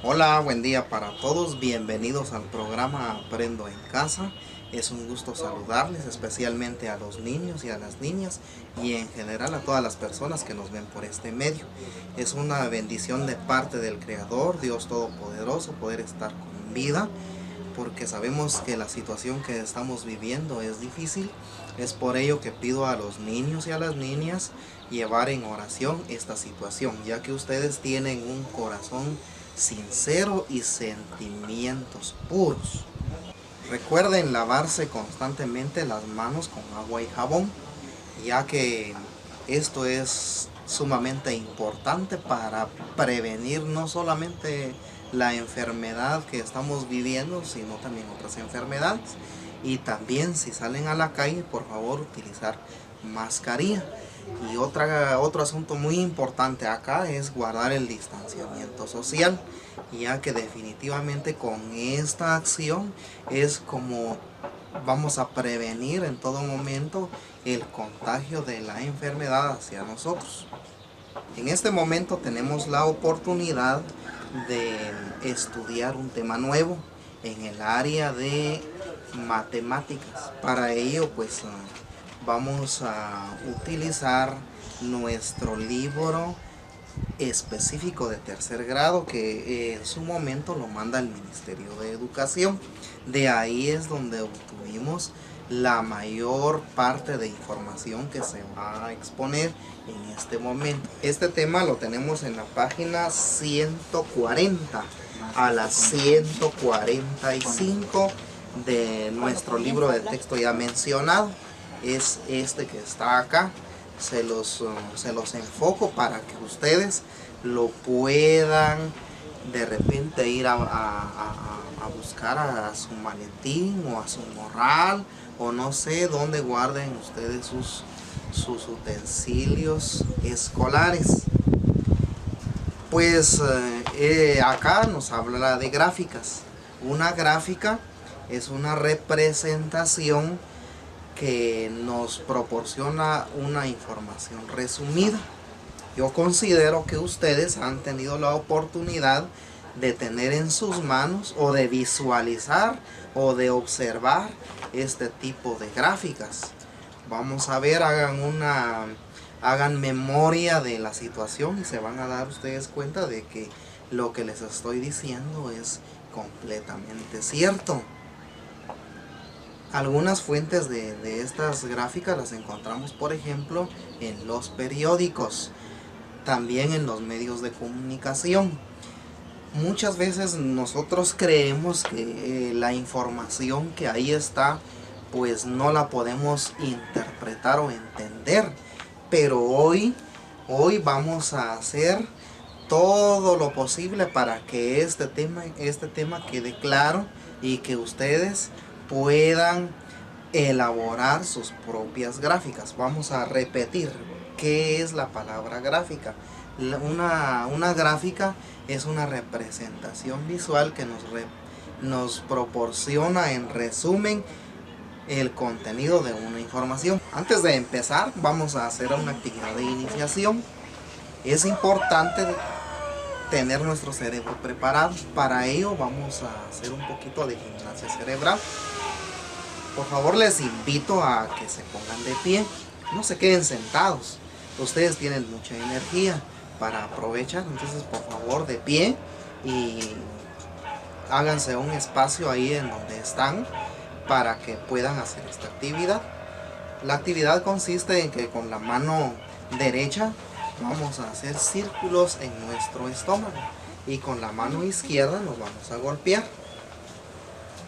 Hola, buen día para todos, bienvenidos al programa Aprendo en Casa. Es un gusto saludarles, especialmente a los niños y a las niñas y en general a todas las personas que nos ven por este medio. Es una bendición de parte del Creador, Dios Todopoderoso, poder estar con vida, porque sabemos que la situación que estamos viviendo es difícil. Es por ello que pido a los niños y a las niñas llevar en oración esta situación, ya que ustedes tienen un corazón sincero y sentimientos puros. Recuerden lavarse constantemente las manos con agua y jabón, ya que esto es sumamente importante para prevenir no solamente la enfermedad que estamos viviendo, sino también otras enfermedades. Y también si salen a la calle, por favor utilizar mascarilla. Y otro asunto muy importante acá es guardar el distanciamiento social, ya que definitivamente con esta acción es como vamos a prevenir en todo momento el contagio de la enfermedad hacia nosotros. En este momento tenemos la oportunidad de estudiar un tema nuevo en el área de matemáticas. Para ello pues vamos a utilizar nuestro libro específico de tercer grado que en su momento lo manda el Ministerio de Educación. De ahí es donde obtuvimos la mayor parte de información que se va a exponer en este momento. Este tema lo tenemos en la página 140 a la 145 de nuestro libro de texto ya mencionado. Es este que está acá. Se los enfoco para que ustedes lo puedan de repente ir a buscar a su maletín o a su morral, o no sé dónde guarden ustedes sus utensilios escolares. Pues acá nos habla de gráficas. Una gráfica es una representación que nos proporciona una información resumida. Yo considero que ustedes han tenido la oportunidad de tener en sus manos o de visualizar o de observar este tipo de gráficas. Vamos a ver, hagan memoria de la situación y se van a dar ustedes cuenta de que lo que les estoy diciendo es completamente cierto. Algunas fuentes de estas gráficas las encontramos, por ejemplo, en los periódicos, también en los medios de comunicación. Muchas veces nosotros creemos que la información que ahí está, pues no la podemos interpretar o entender. Pero hoy vamos a hacer todo lo posible para que este tema quede claro y que ustedes puedan elaborar sus propias gráficas. Vamos a repetir qué es la palabra gráfica. Una gráfica es una representación visual que nos proporciona en resumen el contenido de una información. Antes de empezar vamos a hacer una actividad de iniciación. Es importante tener nuestro cerebro preparado. Para ello vamos a hacer un poquito de gimnasia cerebral. Por favor, les invito a que se pongan de pie, no se queden sentados. Ustedes tienen mucha energía para aprovechar, entonces por favor de pie y háganse un espacio ahí en donde están para que puedan hacer esta actividad. La actividad consiste en que con la mano derecha vamos a hacer círculos en nuestro estómago y con la mano izquierda nos vamos a golpear.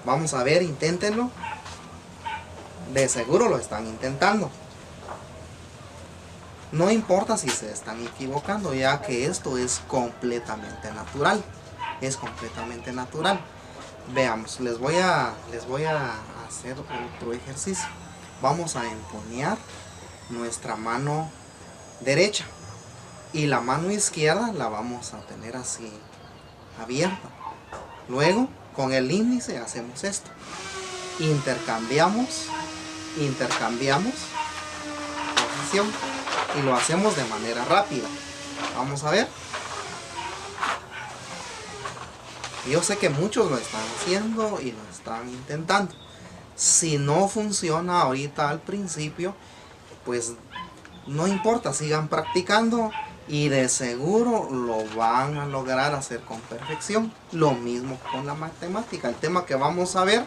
Vamos a ver, inténtenlo. De seguro lo están intentando. No importa si se están equivocando, ya que esto es completamente natural. Es completamente natural. Veamos, les voy a hacer otro ejercicio. Vamos a empuñar nuestra mano derecha y la mano izquierda la vamos a tener así abierta. Luego con el índice hacemos esto. Intercambiamos posición y lo hacemos de manera rápida. Vamos a ver. Yo sé que muchos lo están haciendo y lo están intentando. Si no funciona ahorita al principio, pues no importa, sigan practicando y de seguro lo van a lograr hacer con perfección. Lo mismo con la matemática, el tema que vamos a ver,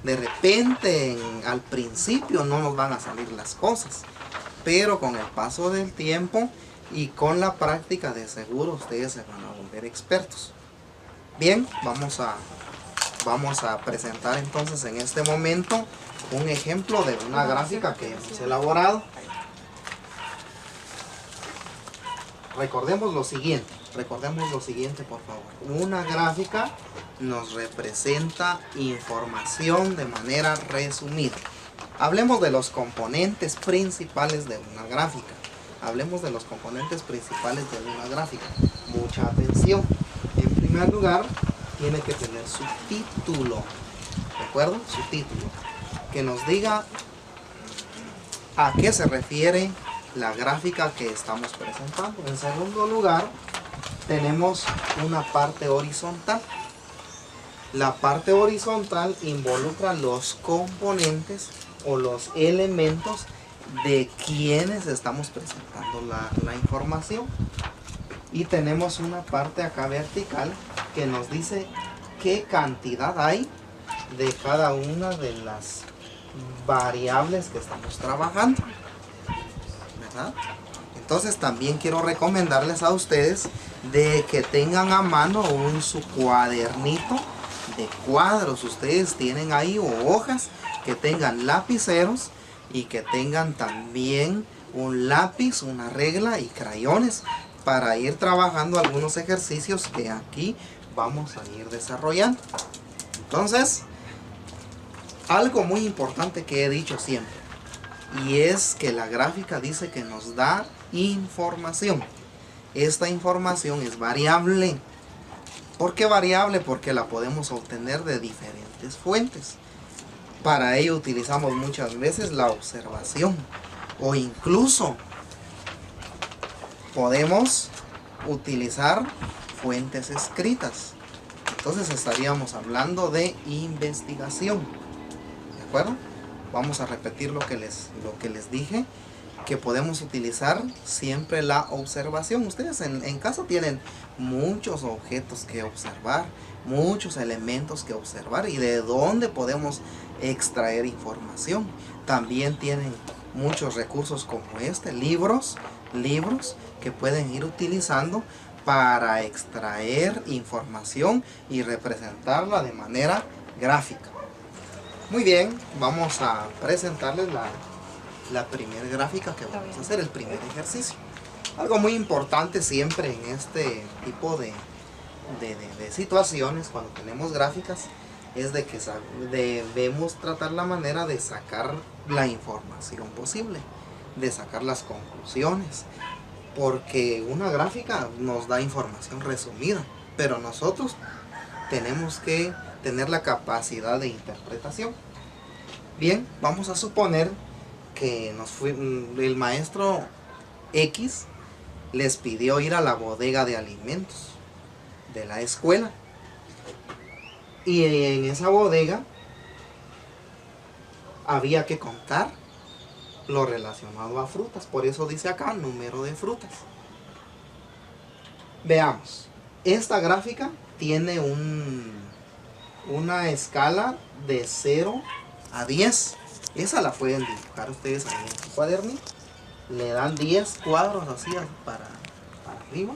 de repente al principio no nos van a salir las cosas, pero con el paso del tiempo y con la práctica de seguro ustedes se van a volver expertos. Bien, vamos a presentar entonces en este momento un ejemplo de una gráfica que hemos elaborado. Recordemos lo siguiente por favor. Una gráfica nos representa información de manera resumida. Hablemos de los componentes principales de una gráfica. Mucha atención. En primer lugar, tiene que tener su título. ¿De acuerdo? Su título. Que nos diga a qué se refiere la gráfica que estamos presentando. En segundo lugar, tenemos una parte horizontal. La parte horizontal involucra los componentes o los elementos de quienes estamos presentando la información. Y tenemos una parte acá vertical que nos dice qué cantidad hay de cada una de las variables que estamos trabajando, ¿verdad? Entonces también quiero recomendarles a ustedes de que tengan a mano su cuadernito de cuadros. Ustedes tienen ahí hojas, que tengan lapiceros y que tengan también un lápiz, una regla y crayones para ir trabajando algunos ejercicios que aquí vamos a ir desarrollando. Entonces, algo muy importante que he dicho siempre, y es que la gráfica dice que nos da información. Esta información es variable. ¿Por qué variable? Porque la podemos obtener de diferentes fuentes. Para ello utilizamos muchas veces la observación, o incluso podemos utilizar fuentes escritas. Entonces estaríamos hablando de investigación. ¿De acuerdo? Vamos a repetir lo que les dije, que podemos utilizar siempre la observación. Ustedes en casa tienen muchos objetos que observar, muchos elementos que observar, y de dónde podemos extraer información. También tienen muchos recursos como libros que pueden ir utilizando para extraer información y representarla de manera gráfica. Muy bien, vamos a presentarles la primera gráfica que vamos a hacer, el primer ejercicio. Algo muy importante siempre en este tipo de situaciones, cuando tenemos gráficas, es de que debemos tratar la manera de sacar la información posible, de sacar las conclusiones, porque una gráfica nos da información resumida, pero nosotros tenemos que tener la capacidad de interpretación. Bien, vamos a suponer que el maestro X les pidió ir a la bodega de alimentos de la escuela, y en esa bodega había que contar lo relacionado a frutas. Por eso dice acá número de frutas. Veamos, esta gráfica tiene una escala de 0 a 10. Esa la pueden dibujar ustedes ahí en su cuadernito. Le dan 10 cuadros así para arriba.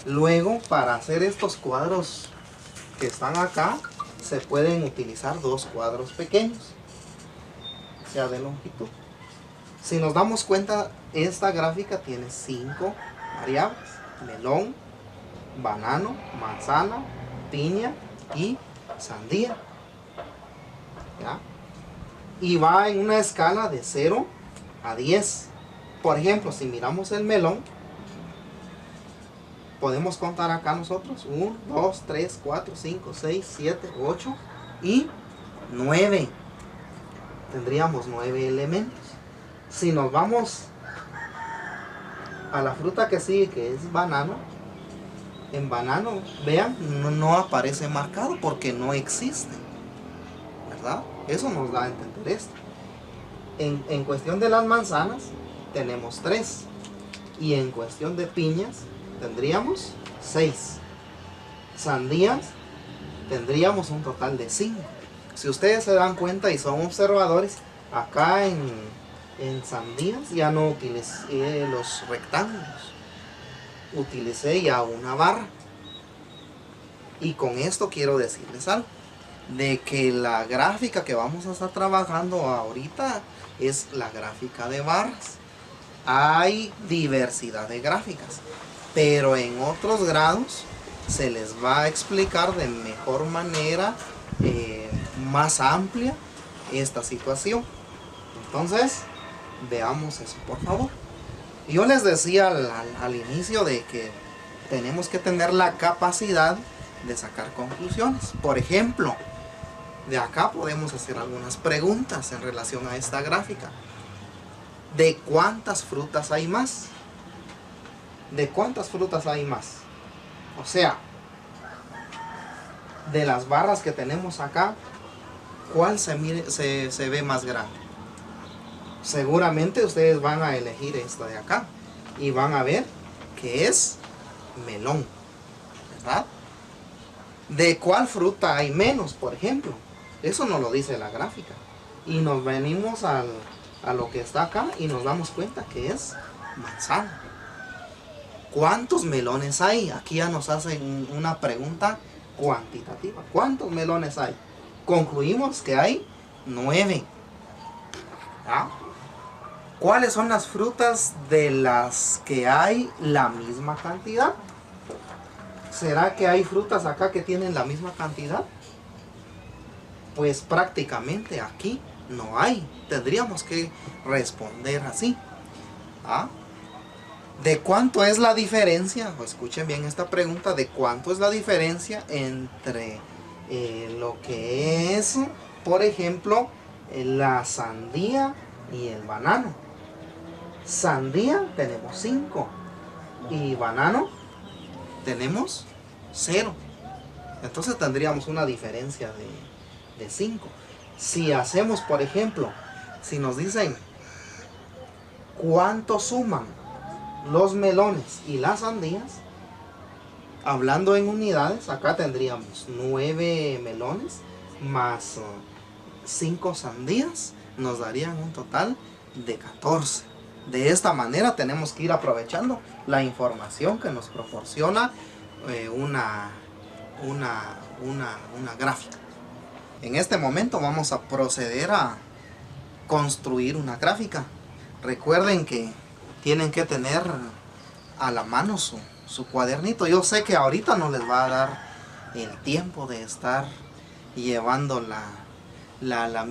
Luego, para hacer estos cuadros que están acá, se pueden utilizar dos cuadros pequeños, o sea, de longitud. Si nos damos cuenta, esta gráfica tiene 5 variables: melón, banano, manzana, piña y sandía. ¿Ya? Y va en una escala de 0 a 10. Por ejemplo, si miramos el melón, podemos contar acá nosotros 1, 2, 3, 4, 5, 6, 7, 8 y 9. Tendríamos 9 elementos. Si nos vamos a la fruta que sigue, que es banano, En banano, vean, no aparece marcado porque no existe, ¿verdad? Eso nos da a entender esto. En cuestión de las manzanas, tenemos 3. Y en cuestión de piñas, tendríamos 6. Sandías, tendríamos un total de 5. Si ustedes se dan cuenta y son observadores, acá en sandías ya no utilicé los rectángulos, utilicé ya una barra. Y con esto quiero decirles algo, de que la gráfica que vamos a estar trabajando ahorita es la gráfica de barras. Hay diversidad de gráficas, pero en otros grados se les va a explicar de mejor manera, más amplia, esta situación. Entonces, veamos eso, por favor. Yo les decía al inicio de que tenemos que tener la capacidad de sacar conclusiones. Por ejemplo, de acá podemos hacer algunas preguntas en relación a esta gráfica. ¿De cuántas frutas hay más? ¿De cuántas frutas hay más? O sea, de las barras que tenemos acá, ¿cuál se ve más grande? Seguramente ustedes van a elegir esta de acá y van a ver que es melón, ¿verdad? ¿De cuál fruta hay menos, por ejemplo? Eso nos lo dice la gráfica. Y nos venimos a lo que está acá y nos damos cuenta que es manzana. ¿Cuántos melones hay? Aquí ya nos hacen una pregunta cuantitativa. ¿Cuántos melones hay? Concluimos que hay 9. ¿Ah? ¿Cuáles son las frutas de las que hay la misma cantidad? ¿Será que hay frutas acá que tienen la misma cantidad? Pues prácticamente aquí no hay. Tendríamos que responder así. ¿Ah? ¿De cuánto es la diferencia? Escuchen bien esta pregunta. ¿De cuánto es la diferencia entre lo que es, por ejemplo, la sandía y el banano? Sandía tenemos 5 y banano tenemos 0. Entonces tendríamos una diferencia de 5. Si hacemos, por ejemplo, si nos dicen cuánto suman los melones y las sandías, hablando en unidades, acá tendríamos 9 melones más 5 sandías, nos darían un total de 14. De esta manera tenemos que ir aprovechando la información que nos proporciona una gráfica. En este momento vamos a proceder a construir una gráfica. Recuerden que tienen que tener a la mano su cuadernito. Yo sé que ahorita no les va a dar el tiempo de estar llevando el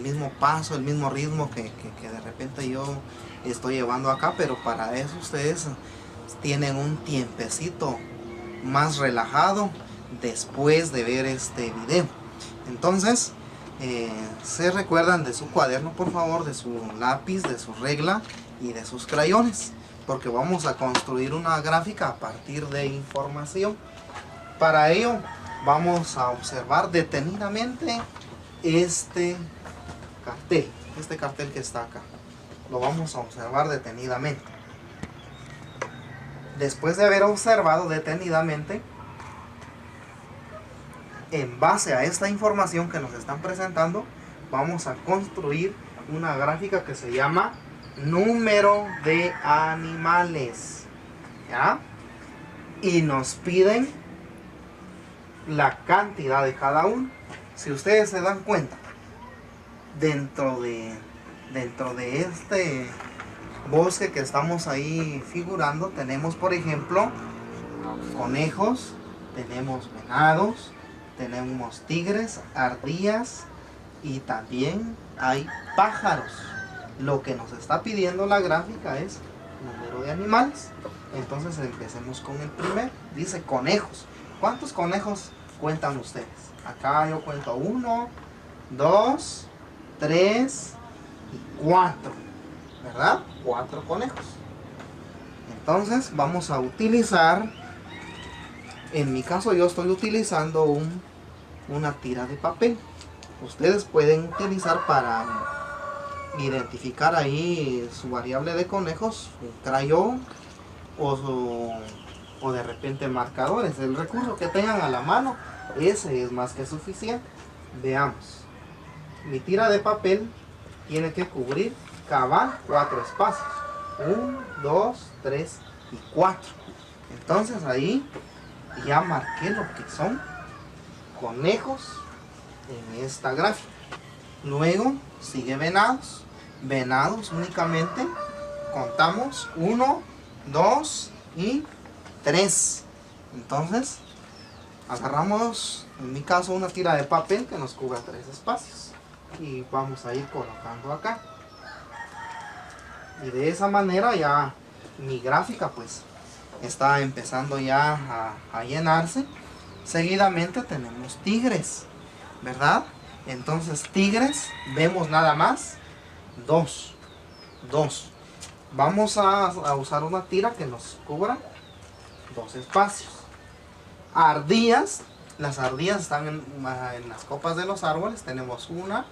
mismo paso, el mismo ritmo que de repente yo estoy llevando acá, pero para eso ustedes tienen un tiempecito más relajado después de ver este video. Entonces, se recuerdan de su cuaderno, por favor, de su lápiz, de su regla y de sus crayones, porque vamos a construir una gráfica a partir de información. Para ello vamos a observar detenidamente este cartel que está acá. Lo vamos a observar detenidamente. Después de haber observado detenidamente, en base a esta información que nos están presentando, vamos a construir una gráfica que se llama número de animales, ¿ya? Y nos piden la cantidad de cada uno. Si ustedes se dan cuenta, dentro de este bosque que estamos ahí figurando, tenemos, por ejemplo, conejos, tenemos venados, tenemos tigres, ardillas y también hay pájaros. Lo que nos está pidiendo la gráfica es número de animales. Entonces empecemos con el primero. Dice conejos. ¿Cuántos conejos cuentan ustedes? Acá yo cuento 1, 2, 3 y 4. ¿Verdad? 4 conejos. Entonces vamos a utilizar, en mi caso yo estoy utilizando una tira de papel. Ustedes pueden utilizar para identificar ahí su variable de conejos, un crayón o de repente marcadores. El recurso que tengan a la mano, ese es más que suficiente. Veamos. Mi tira de papel tiene que cubrir cabal 4 espacios. 1, 2, 3 y 4. Entonces ahí ya marqué lo que son conejos en esta gráfica. Luego sigue venados. Venados únicamente contamos 1, 2 y 3. Entonces agarramos, en mi caso, una tira de papel que nos cubra 3 espacios y vamos a ir colocando acá, y de esa manera ya mi gráfica pues está empezando ya a llenarse. Seguidamente tenemos tigres, ¿verdad? Entonces tigres vemos nada más 2. Vamos a usar una tira que nos cubra 2 espacios. Ardillas, las ardillas están en las copas de los árboles. Tenemos 1,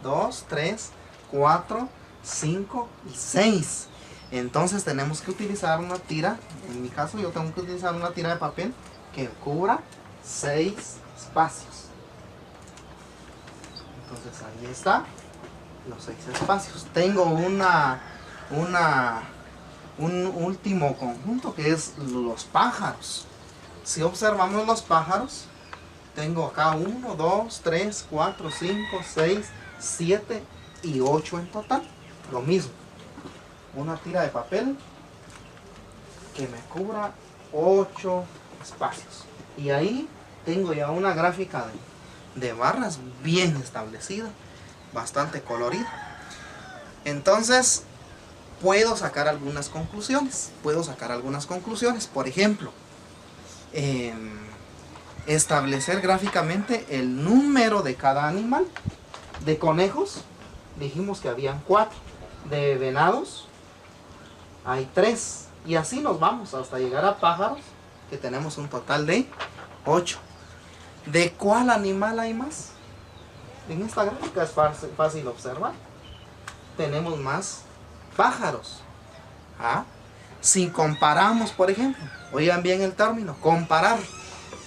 2, 3, 4, 5 y 6. Entonces tenemos que utilizar una tira. En mi caso yo tengo que utilizar una tira de papel que cubra 6 espacios. Entonces ahí está, los 6 espacios. Tengo un último conjunto que es los pájaros. Si observamos los pájaros, tengo acá 1, 2, 3, 4, 5, 6, 7 y 8 en total. Lo mismo, una tira de papel que me cubra 8 espacios. Y ahí tengo ya una gráfica de barras bien establecida, bastante colorida. Entonces puedo sacar algunas conclusiones. Por ejemplo, establecer gráficamente el número de cada animal. De conejos dijimos que habían 4. De venados hay 3. Y así nos vamos hasta llegar a pájaros, que tenemos un total de 8. ¿De cuál animal hay más? En esta gráfica es fácil observar. Tenemos más pájaros. Si comparamos, por ejemplo, oigan bien el término, comparar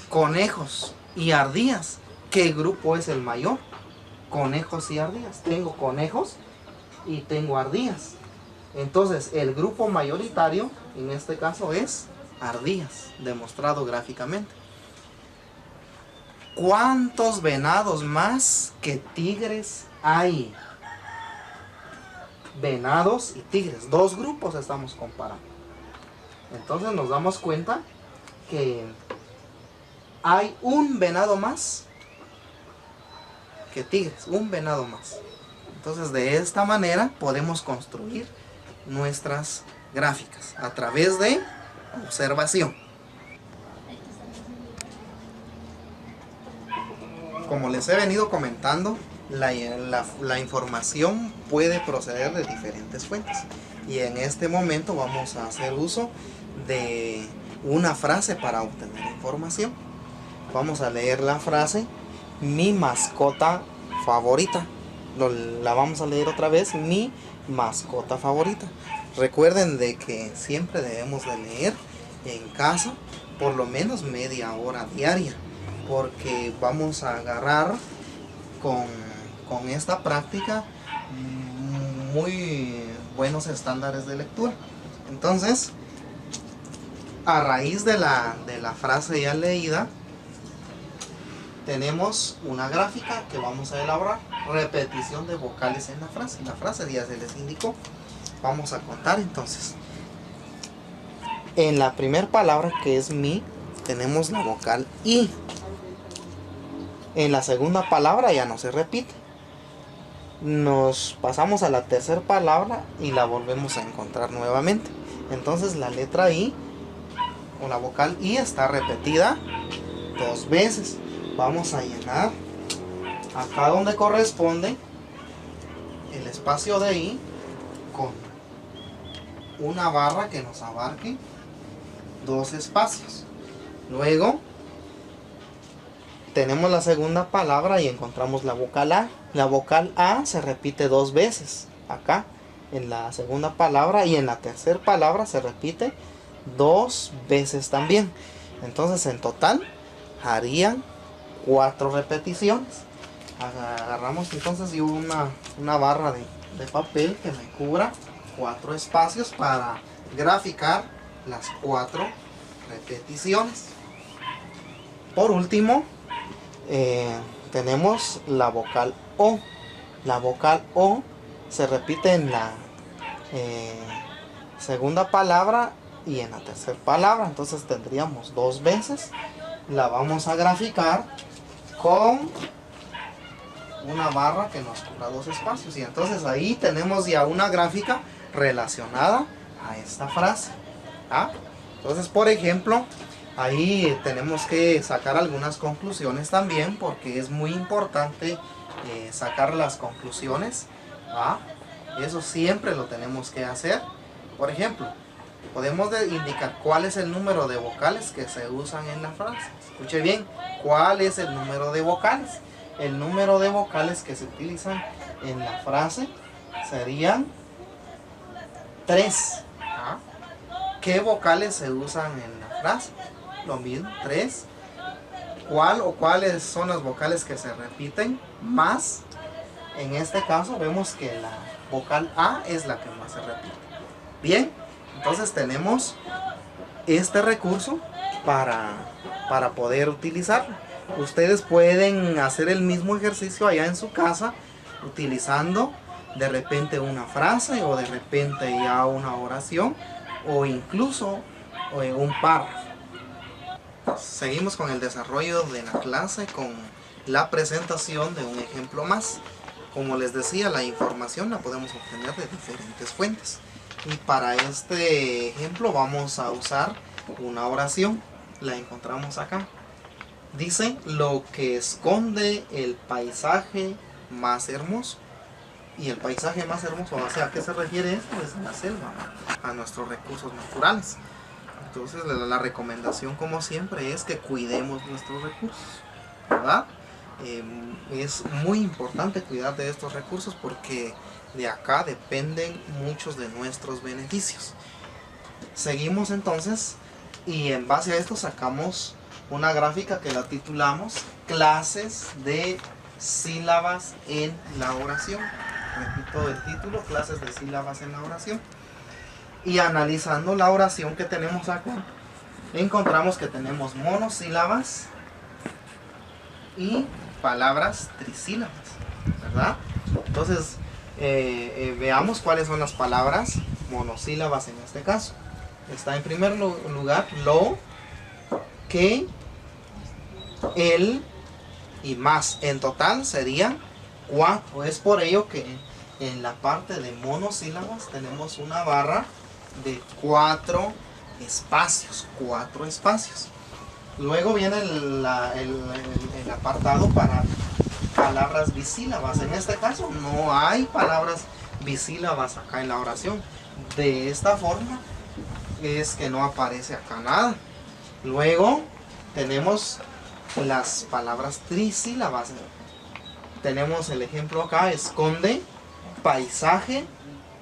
conejos y ardillas, ¿qué grupo es el mayor? Conejos y ardillas. Tengo conejos y tengo ardillas. Entonces el grupo mayoritario en este caso es ardillas, demostrado gráficamente. ¿Cuántos venados más que tigres hay? Venados y tigres, 2 grupos estamos comparando. Entonces nos damos cuenta que hay un venado más que tigres, un venado más. Entonces de esta manera podemos construir nuestras gráficas a través de observación. Como les he venido comentando, la información puede proceder de diferentes fuentes, y en este momento vamos a hacer uso de una frase para obtener información. Vamos a leer la frase: mi mascota favorita. La vamos a leer otra vez: mi mascota favorita. Recuerden de que siempre debemos de leer en casa por lo menos media hora diaria, porque vamos a agarrar con esta práctica muy buenos estándares de lectura. Entonces, a raíz de la frase ya leída, tenemos una gráfica que vamos a elaborar. Repetición de vocales en la frase. La frase ya se les indicó. Vamos a contar entonces. En la primera palabra, que es mi, tenemos la vocal I. En la segunda palabra ya no se repite. Nos pasamos a la tercera palabra y la volvemos a encontrar nuevamente. Entonces la letra I o la vocal I está repetida 2 veces. Vamos a llenar acá donde corresponde el espacio de I una barra que nos abarque 2 espacios. Luego tenemos la segunda palabra y encontramos la vocal A. La vocal A se repite 2 veces acá en la segunda palabra, y en la tercera palabra se repite 2 veces también. Entonces en total harían 4 repeticiones. Agarramos entonces yo una barra de papel que me cubra 4 espacios para graficar las 4 repeticiones. Por último, tenemos la vocal O. La vocal O se repite en la segunda palabra y en la tercera palabra. Entonces tendríamos 2 veces. La vamos a graficar con una barra que nos cubra 2 espacios. Y entonces ahí tenemos ya una gráfica relacionada a esta frase. ¿Ah? Entonces, por ejemplo, ahí tenemos que sacar algunas conclusiones también, porque es muy importante sacar las conclusiones. ¿Ah? Eso siempre lo tenemos que hacer. Por ejemplo, podemos indicar cuál es el número de vocales que se usan en la frase. Escuche bien, ¿cuál es el número de vocales? El número de vocales que se utilizan en la frase serían 3. ¿Ah? ¿Qué vocales se usan en la frase? Lo mismo, 3. ¿Cuál o cuáles son las vocales que se repiten más? En este caso vemos que la vocal A es la que más se repite. Bien, entonces tenemos este recurso para poder utilizarlo. Ustedes pueden hacer el mismo ejercicio allá en su casa, utilizando de repente una frase, o de repente ya una oración, o incluso un párrafo. Seguimos con el desarrollo de la clase con la presentación de un ejemplo más. Como les decía, la información la podemos obtener de diferentes fuentes. Y para este ejemplo vamos a usar una oración. La encontramos acá. Dice: lo que esconde el paisaje más hermoso. Y el paisaje más hermoso, o sea, ¿a qué se refiere esto? Es la selva, a nuestros recursos naturales. Entonces la recomendación, como siempre, es que cuidemos nuestros recursos, ¿verdad? Es muy importante cuidar de estos recursos, porque de acá dependen muchos de nuestros beneficios. Seguimos entonces, y en base a esto sacamos una gráfica que la titulamos Clases de sílabas en la oración. Repito el título: Clases de sílabas en la oración. Y analizando la oración que tenemos acá, encontramos que tenemos monosílabas y palabras trisílabas, ¿verdad? Entonces veamos cuáles son las palabras monosílabas en este caso. Está en primer lugar lo, que, el y más. En total serían 4. Es por ello que en la parte de monosílabas tenemos una barra de 4 espacios. 4 espacios. Luego viene el apartado para palabras bisílabas. En este caso no hay palabras bisílabas acá en la oración. De esta forma es que no aparece acá nada. Luego tenemos las palabras trisílabas. Tenemos el ejemplo acá: esconde, paisaje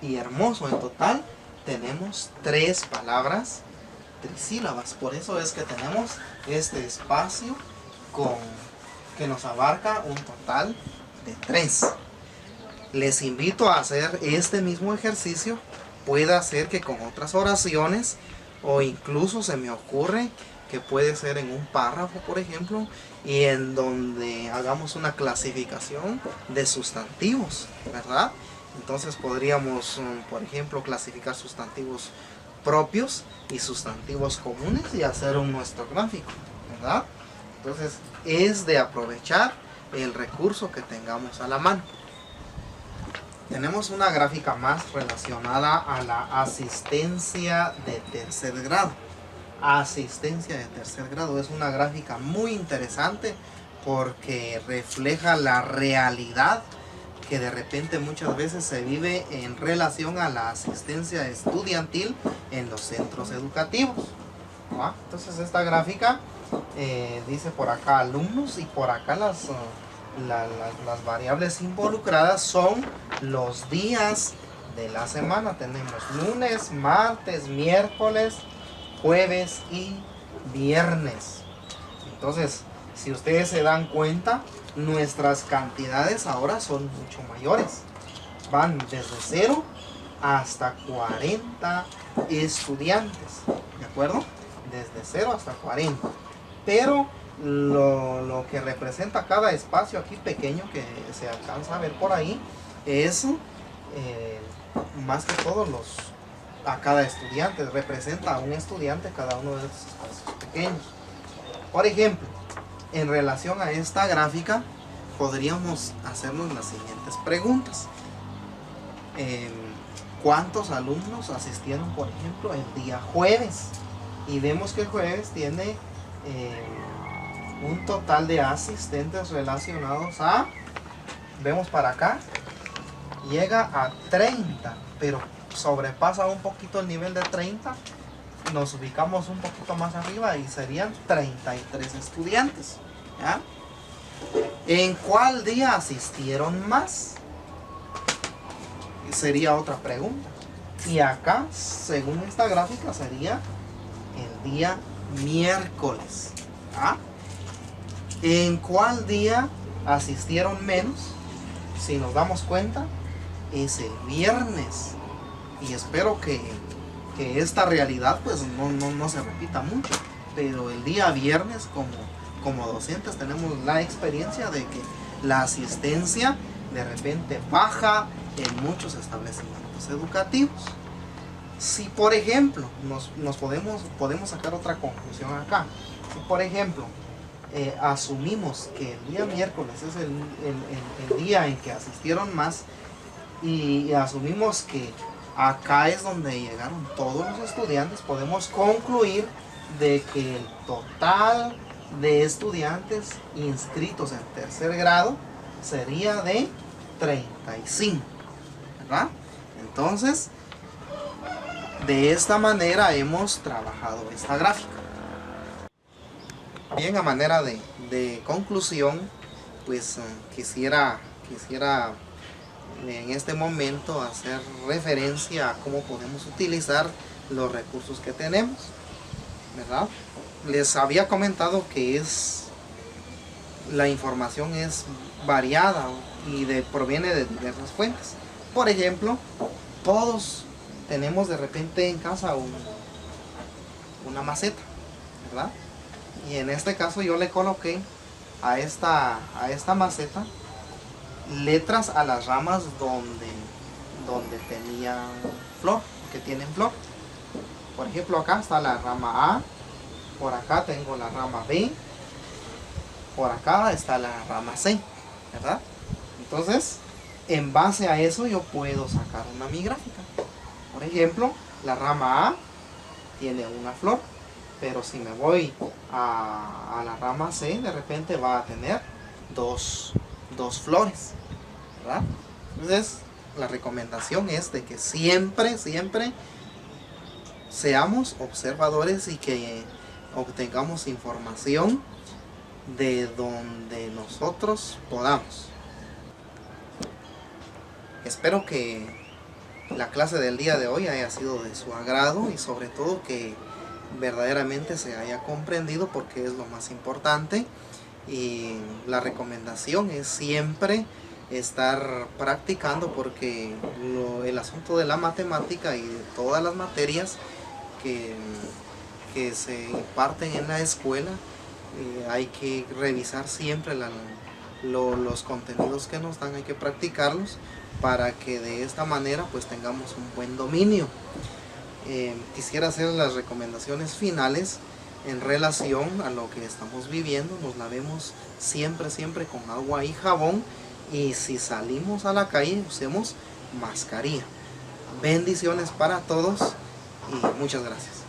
y hermoso. En total tenemos 3 palabras trisílabas. Por eso es que tenemos este espacio que nos abarca un total de 3. Les invito a hacer este mismo ejercicio. Puede ser que con otras oraciones, o incluso se me ocurre que puede ser en un párrafo, por ejemplo, y en donde hagamos una clasificación de sustantivos, ¿verdad? Entonces podríamos, por ejemplo, clasificar sustantivos propios y sustantivos comunes y hacer nuestro gráfico, ¿verdad? Entonces es de aprovechar el recurso que tengamos a la mano. Tenemos una gráfica más relacionada a la asistencia de tercer grado. Asistencia de tercer grado es una gráfica muy interesante porque refleja la realidad que de repente muchas veces se vive en relación a la asistencia estudiantil en los centros educativos. ¿Va? Entonces esta gráfica dice por acá alumnos y por acá las variables involucradas son los días de la semana. Tenemos lunes, martes, miércoles, jueves y viernes. Entonces, si ustedes se dan cuenta, nuestras cantidades ahora son mucho mayores. Van desde 0 hasta 40 estudiantes, ¿de acuerdo? Desde 0 hasta 40. Pero lo que representa cada espacio aquí pequeño que se alcanza a ver por ahí es más que todo a cada estudiante. Representa a un estudiante cada uno de esos espacios pequeños. Por ejemplo, en relación a esta gráfica podríamos hacernos las siguientes preguntas. ¿Cuántos alumnos asistieron, por ejemplo, el día jueves? Y vemos que el jueves tiene un total de asistentes relacionados a, vemos para acá, llega a 30, pero sobrepasa un poquito el nivel de 30, nos ubicamos un poquito más arriba y serían 33 estudiantes, ¿ya? ¿En cuál día asistieron más? Sería otra pregunta. Y acá, según esta gráfica, sería el día miércoles. ¿Ah? ¿En cuál día asistieron menos? Si nos damos cuenta, es el viernes. Y espero que esta realidad pues no se repita mucho. Pero el día viernes, como docentes, tenemos la experiencia de que la asistencia de repente baja en muchos establecimientos educativos. Si por ejemplo nos podemos sacar otra conclusión acá. Si por ejemplo asumimos que el día miércoles es el día en que asistieron más, y asumimos que acá es donde llegaron todos los estudiantes, podemos concluir de que el total de estudiantes inscritos en tercer grado sería de 35, ¿verdad? Entonces, de esta manera hemos trabajado esta gráfica. Bien, a manera de conclusión, pues quisiera en este momento hacer referencia a cómo podemos utilizar los recursos que tenemos, ¿verdad? Les había comentado que la información es variada y proviene de diversas fuentes. Por ejemplo, todos tenemos de repente en casa una maceta, ¿verdad? Y en este caso yo le coloqué a esta maceta letras a las ramas donde tenían flor, que tienen flor. Por ejemplo, acá está la rama A, por acá tengo la rama B, por acá está la rama C, ¿verdad? Entonces, en base a eso yo puedo sacar mi gráfica. Por ejemplo, la rama A tiene una flor, pero si me voy a la rama C, de repente va a tener dos flores, ¿verdad? Entonces, la recomendación es de que siempre seamos observadores y que obtengamos información de donde nosotros podamos. Espero que la clase del día de hoy haya sido de su agrado y sobre todo que verdaderamente se haya comprendido, porque es lo más importante. Y la recomendación es siempre estar practicando, porque el asunto de la matemática y de todas las materias que se imparten en la escuela, hay que revisar siempre los contenidos que nos dan, hay que practicarlos para que de esta manera pues tengamos un buen dominio. Quisiera hacer las recomendaciones finales en relación a lo que estamos viviendo. Nos lavemos siempre con agua y jabón, y si salimos a la calle usemos mascarilla. Bendiciones para todos y muchas gracias.